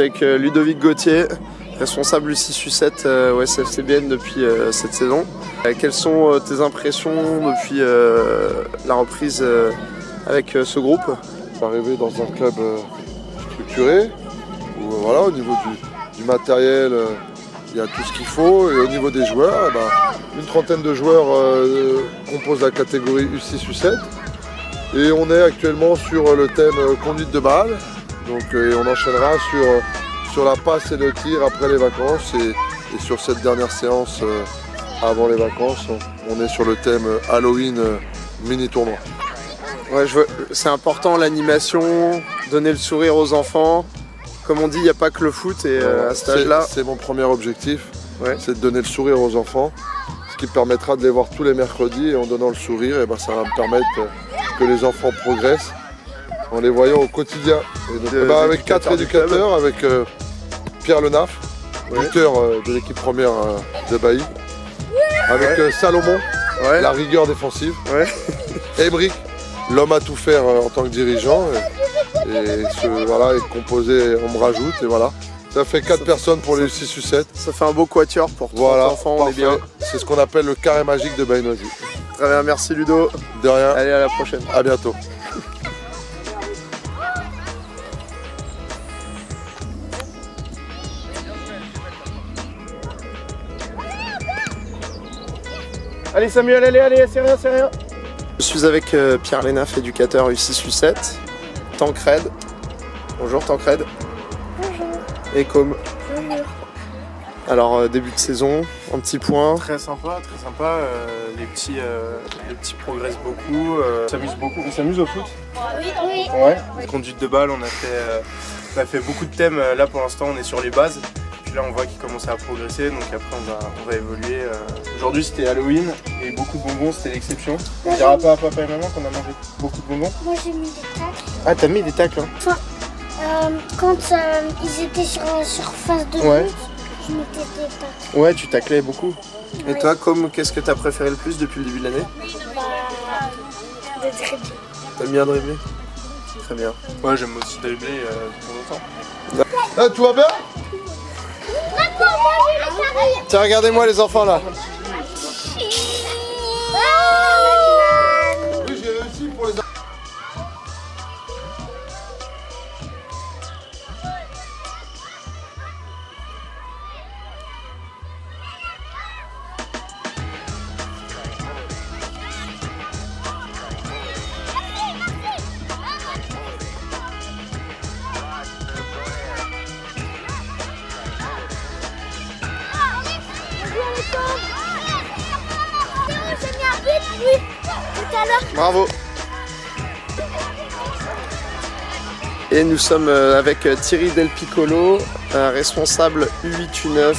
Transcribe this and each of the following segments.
Avec Ludovic Gauthier, responsable U6-U7 au SFCBN depuis cette saison. Quelles sont tes impressions depuis la reprise avec ce groupe? Arriver dans un club structuré, où voilà, au niveau du matériel, il y a tout ce qu'il faut, et au niveau des joueurs, une trentaine de joueurs composent la catégorie U6-U7. Et on est actuellement sur le thème conduite de balle, donc et on enchaînera sur la passe et le tir après les vacances, et sur cette dernière séance avant les vacances, on est sur le thème Halloween mini tournoi. Ouais, c'est important l'animation, donner le sourire aux enfants. Comme on dit, il n'y a pas que le foot, et à cet âge-là... C'est mon premier objectif, c'est de donner le sourire aux enfants, ce qui permettra de les voir tous les mercredis, et en donnant le sourire, et ça va me permettre que les enfants progressent en les voyant au quotidien. Et donc, avec 4 éducateurs, avec Pierre Lenaf, buteur de l'équipe première de Bailly, avec Salomon, la rigueur défensive, Emric, l'homme à tout faire en tant que dirigeant, et composé, on me rajoute, et voilà. Ça fait 4 personnes pour les U6-U7. Ça fait un beau quatuor pour 30 enfants, on est bien. C'est ce qu'on appelle le carré magique de Bailly-Noisy. Très bien, merci Ludo. De rien. Allez, à la prochaine. À bientôt. Allez Samuel, allez, c'est rien, c'est rien. Je suis avec Pierre Lenaf, éducateur U6-U7. Tancred. Bonjour Tancred. Bonjour. Et Com. Bonjour. Alors début de saison, un petit point. Très sympa, très sympa. Les petits progressent beaucoup, s'amusent beaucoup. On s'amuse au foot? Oui. Ouais. Conduite de balle, on a fait beaucoup de thèmes. Là pour l'instant on est sur les bases. Puis là on voit qu'ils commencent à progresser, donc après on va évoluer. Aujourd'hui c'était Halloween et beaucoup de bonbons, c'était l'exception. On dira pas à papa et maman qu'on a mangé beaucoup de bonbons? Moi j'ai mis des tacles. Ah, t'as mis des tacles, hein? Enfin, quand ils étaient sur la surface de but, je mettais des tacles. Ouais, tu taclais beaucoup. Et toi, qu'est-ce que t'as préféré le plus depuis le début de l'année? De dribbler. T'aimes bien dribbler? Très bien. Ouais, j'aime aussi dribbler de temps en temps. Tout va bien? Tiens, regardez-moi les enfants là. Oui, j'ai réussi pour les... Bravo. Et nous sommes avec Thierry Del Piccolo, responsable U8, U9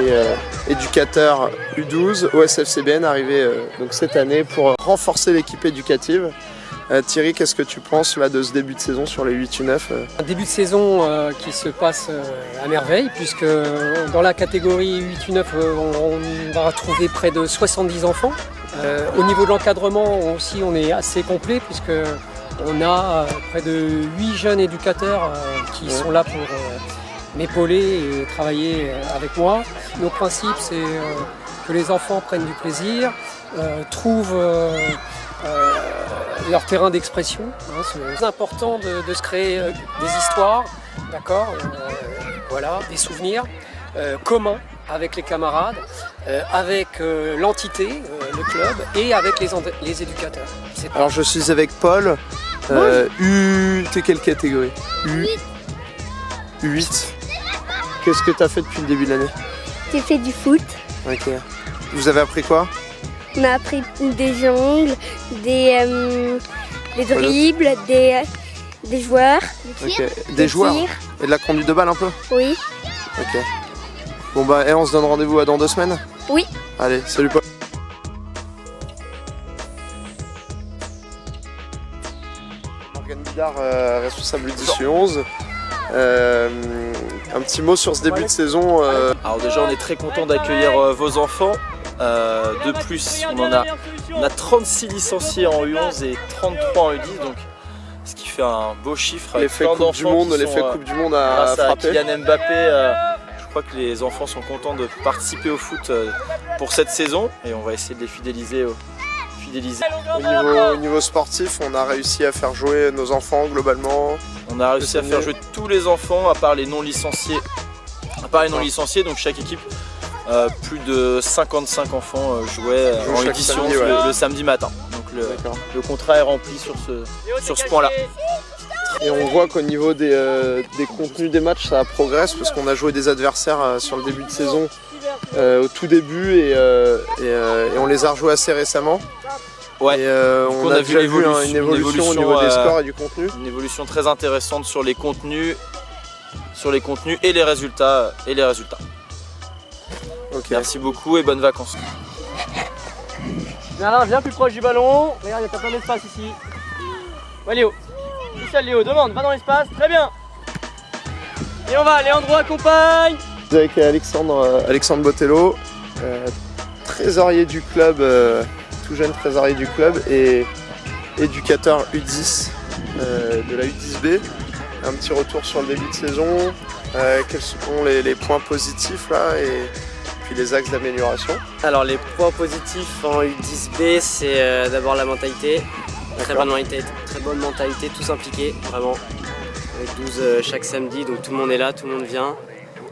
et éducateur U12 au SFCBN, arrivé donc cette année pour renforcer l'équipe éducative. Thierry, qu'est-ce que tu penses là, de ce début de saison sur les 8-9? Un début de saison qui se passe à merveille, puisque dans la catégorie 8-9, on va retrouver près de 70 enfants. Au niveau de l'encadrement aussi, on est assez complet, puisque on a près de 8 jeunes éducateurs qui sont là pour m'épauler et travailler avec moi. Nos principes, c'est que les enfants prennent du plaisir, trouvent leur terrain d'expression. C'est important de se créer des histoires, d'accord, voilà, des souvenirs communs avec les camarades, avec l'entité, le club, et avec les éducateurs. Alors je suis avec Paul. T'es quelle catégorie? U8. Qu'est-ce que tu as fait depuis le début de l'année? J'ai fait du foot. Ok. Vous avez appris quoi? On a appris des jongles, des dribbles, des joueurs. Des joueurs tirs. Et de la conduite de balle un peu? Oui. Ok. Bon bah, on se donne rendez-vous dans 2 semaines? Oui. Allez, salut Paul. Morgane Bidard, responsable U10-U11. Un petit mot sur ce début de saison. Alors déjà on est très content d'accueillir vos enfants. De plus on a 36 licenciés en U11 et 33 en U10, donc ce qui fait un beau chiffre avec L'effet plein Coupe du d'enfants Monde, qui l'effet sont, Coupe du Monde a grâce à frappé. Kylian Mbappé. Je crois que les enfants sont contents de participer au foot pour cette saison et on va essayer de les fidéliser. Au niveau sportif, on a réussi à faire jouer nos enfants globalement. On a réussi à faire jouer tous les enfants à part les non licenciés. Donc chaque équipe, plus de 55 enfants jouaient en chaque édition samedi, le samedi matin. Donc le contrat est rempli sur ce point-là. Et on voit qu'au niveau des contenus des matchs, ça progresse parce qu'on a joué des adversaires sur le début de saison au tout début et on les a rejoués assez récemment. Ouais. Et on a déjà vu une évolution au niveau des scores et du contenu. Une évolution très intéressante sur les contenus et les résultats. Okay. Merci beaucoup et bonnes vacances. Viens plus proche du ballon. Regarde, il y a plein d'espace ici. Ouais Léo. Tout seul Léo, demande, va dans l'espace. Très bien. Et on va, Léandro accompagne. Avec Alexandre Botello, trésorier du club, tout jeune trésorier du club et éducateur U10 de la U10B. Un petit retour sur le début de saison, quels sont les points positifs là et puis les axes d'amélioration. Alors les points positifs en U10B, c'est d'abord la mentalité. Très bonne mentalité, tous impliqués, vraiment. Avec 12 chaque samedi, donc tout le monde est là, tout le monde vient.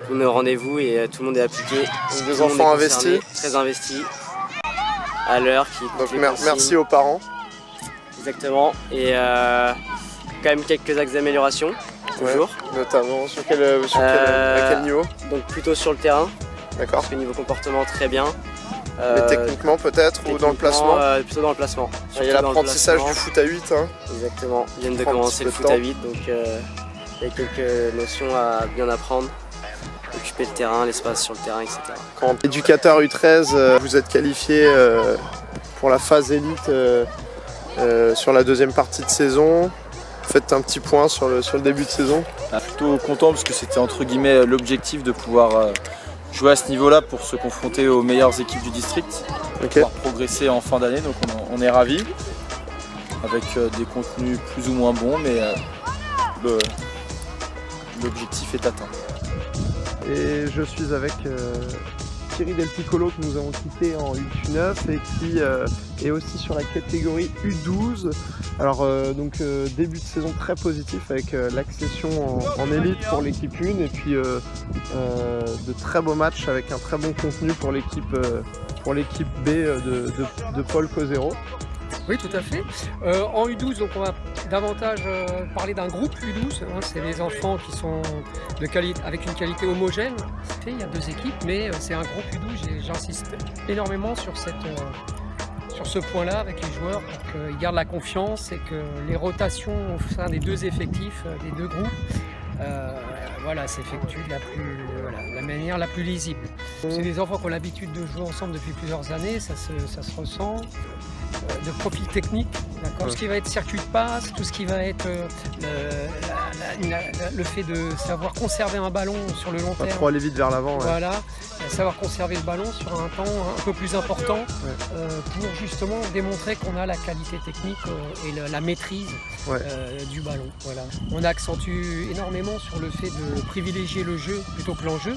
Tout le monde est au rendez-vous et tout le monde est appliqué. Donc des enfants investis. Très investis. À l'heure. Donc merci aux parents. Exactement. Et quand même quelques axes d'amélioration. Toujours. Ouais, notamment à quel niveau? Donc plutôt sur le terrain. D'accord. Parce que niveau comportement très bien. Mais techniquement peut-être ou dans le placement? Plutôt dans le placement. Il y a l'apprentissage du foot à 8. Hein. Exactement. Ils viennent de commencer le foot à 8, donc il y a quelques notions à bien apprendre. Occuper le terrain, l'espace sur le terrain, etc. Quand éducateur U13, vous êtes qualifié pour la phase élite sur la deuxième partie de saison. Faites un petit point sur le début de saison. Plutôt content parce que c'était entre guillemets l'objectif de pouvoir jouer à ce niveau-là pour se confronter aux meilleures équipes du district, pouvoir progresser en fin d'année, donc on est ravis, avec des contenus plus ou moins bons, mais l'objectif est atteint. Et je suis avec Thierry Del Piccolo que nous avons quitté en U9 et qui est aussi sur la catégorie U12. Alors début de saison très positif avec l'accession en élite pour l'équipe 1 et puis de très beaux matchs avec un très bon contenu pour l'équipe B de Paul Cosero. Oui, tout à fait. En U12, donc on va davantage parler d'un groupe U12. Hein, c'est les enfants qui sont avec une qualité homogène. Il y a 2 équipes, mais c'est un groupe U12 et j'insiste énormément sur ce point-là avec les joueurs pour qu'ils gardent la confiance et que les rotations au sein des 2 effectifs, des 2 groupes, s'effectuent de la manière la plus lisible. C'est des enfants qui ont l'habitude de jouer ensemble depuis plusieurs années, ça se ressent. De profil technique, d'accord. Tout ce qui va être circuit de passe, tout ce qui va être le fait de savoir conserver un ballon sur le long terme. Pas trop aller vite vers l'avant. Voilà, savoir conserver le ballon sur un temps un peu plus important pour justement démontrer qu'on a la qualité technique et la maîtrise du ballon. Voilà. On accentue énormément sur le fait de privilégier le jeu plutôt que l'enjeu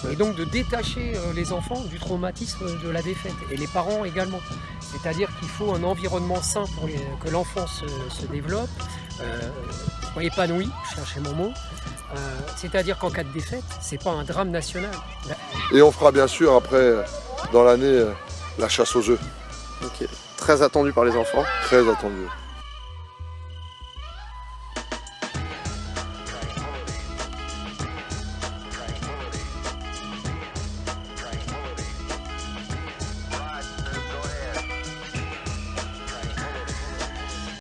et donc de détacher les enfants du traumatisme de la défaite et les parents également. C'est-à-dire qu'il faut un environnement sain pour que l'enfant se développe, épanoui, je cherchais mon mot. C'est-à-dire qu'en cas de défaite, c'est pas un drame national. Et on fera bien sûr après, dans l'année, la chasse aux œufs. Okay. Très attendu par les enfants. Très attendu.